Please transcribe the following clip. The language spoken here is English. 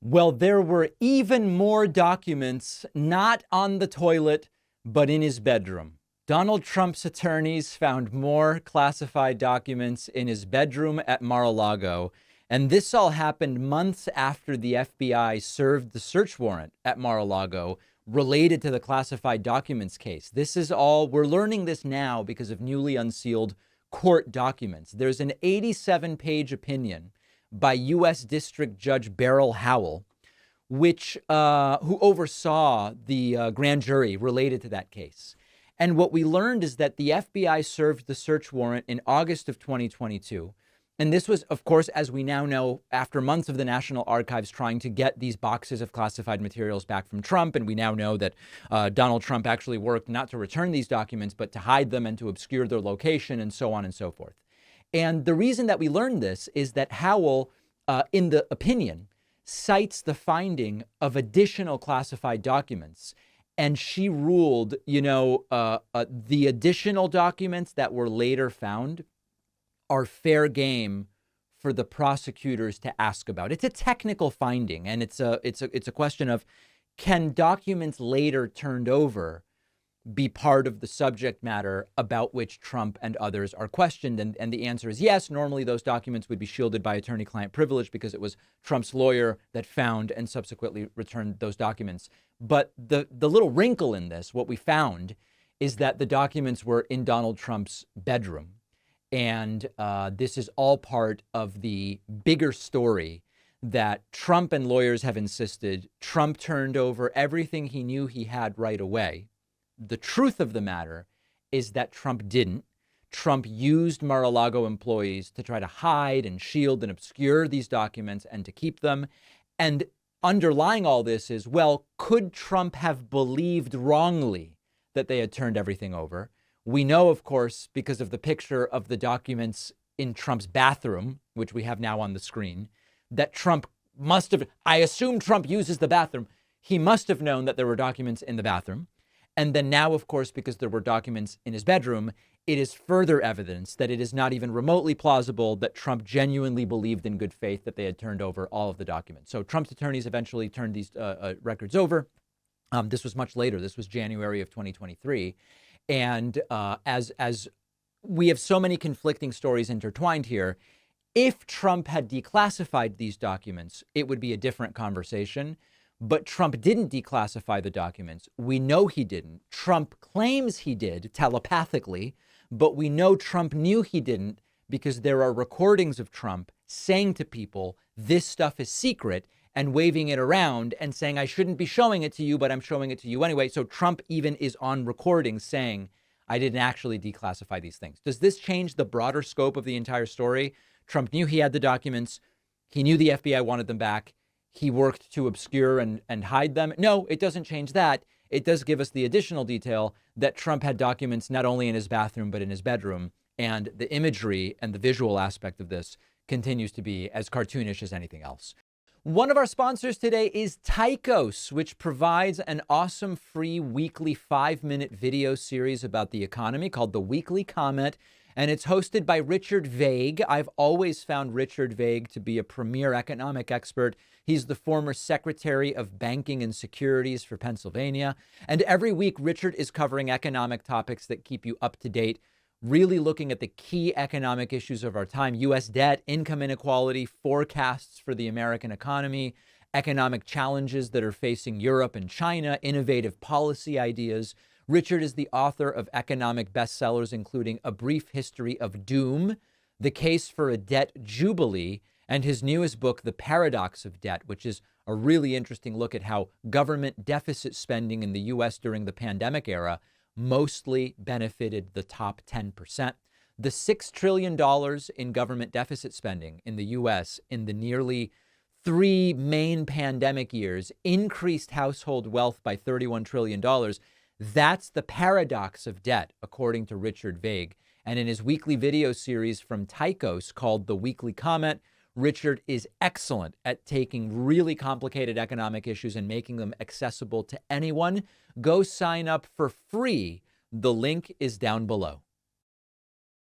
Well, there were even more documents not on the toilet, but in his bedroom. Donald Trump's attorneys found more classified documents in his bedroom at Mar-a-Lago. And this all happened months after the FBI served the search warrant at Mar-a-Lago related to the classified documents case. This is all, we're learning this now because of newly unsealed court documents. There's an 87-page opinion by U.S. District Judge Beryl Howell, who oversaw the grand jury related to that case. And what we learned is that the FBI served the search warrant in August of 2022. And this was, of course, as we now know, after months of the National Archives trying to get these boxes of classified materials back from Trump. And we now know that Donald Trump actually worked not to return these documents, but to hide them and to obscure their location and so on and so forth. And the reason that we learned this is that Howell, in the opinion, cites the finding of additional classified documents. And she ruled, the additional documents that were later found are fair game for the prosecutors to ask about. It's a technical finding, and it's a question of, can documents later turned over be part of the subject matter about which Trump and others are questioned? And the answer is yes. Normally, those documents would be shielded by attorney-client privilege because it was Trump's lawyer that found and subsequently returned those documents. But the little wrinkle in this, what we found, is that the documents were in Donald Trump's bedroom. And this is all part of the bigger story that Trump and lawyers have insisted Trump turned over everything he knew he had right away. The truth of the matter is that Trump didn't. Trump used Mar-a-Lago employees to try to hide and shield and obscure these documents and to keep them. And underlying all this is, well, could Trump have believed wrongly that they had turned everything over? We know, of course, because of the picture of the documents in Trump's bathroom, which we have now on the screen, that Trump must have, I assume Trump uses the bathroom. He must have known that there were documents in the bathroom. And then now, of course, because there were documents in his bedroom, it is further evidence that it is not even remotely plausible that Trump genuinely believed in good faith that they had turned over all of the documents. So Trump's attorneys eventually turned these records over. This was much later. This was January of 2023. And as we have so many conflicting stories intertwined here, if Trump had declassified these documents, it would be a different conversation. But Trump didn't declassify the documents. We know he didn't. Trump claims he did telepathically, but we know Trump knew he didn't because there are recordings of Trump saying to people, this stuff is secret, and waving it around and saying, I shouldn't be showing it to you, but I'm showing it to you anyway. So Trump even is on recording saying, I didn't actually declassify these things. Does this change the broader scope of the entire story? Trump knew he had the documents. He knew the FBI wanted them back. He worked to obscure and hide them. No, it doesn't change that. It does give us the additional detail that Trump had documents not only in his bathroom, but in his bedroom. And the imagery and the visual aspect of this continues to be as cartoonish as anything else. One of our sponsors today is Tychos, which provides an awesome free weekly 5-minute video series about the economy called The Weekly Comment. And it's hosted by Richard Vague. I've always found Richard Vague to be a premier economic expert. He's the former Secretary of Banking and Securities for Pennsylvania. And every week, Richard is covering economic topics that keep you up to date, really looking at the key economic issues of our time: U.S. debt, income inequality, forecasts for the American economy, economic challenges that are facing Europe and China, innovative policy ideas. Richard is the author of economic bestsellers, including A Brief History of Doom, The Case for a Debt Jubilee, and his newest book, The Paradox of Debt, which is a really interesting look at how government deficit spending in the U.S. during the pandemic era mostly benefited the top 10%. The $6 trillion in government deficit spending in the U.S. in the nearly 3 main pandemic years increased household wealth by $31 trillion. That's the paradox of debt, according to Richard Vague. And in his weekly video series from Tychos called The Weekly Comment, Richard is excellent at taking really complicated economic issues and making them accessible to anyone. Go sign up for free. The link is down below.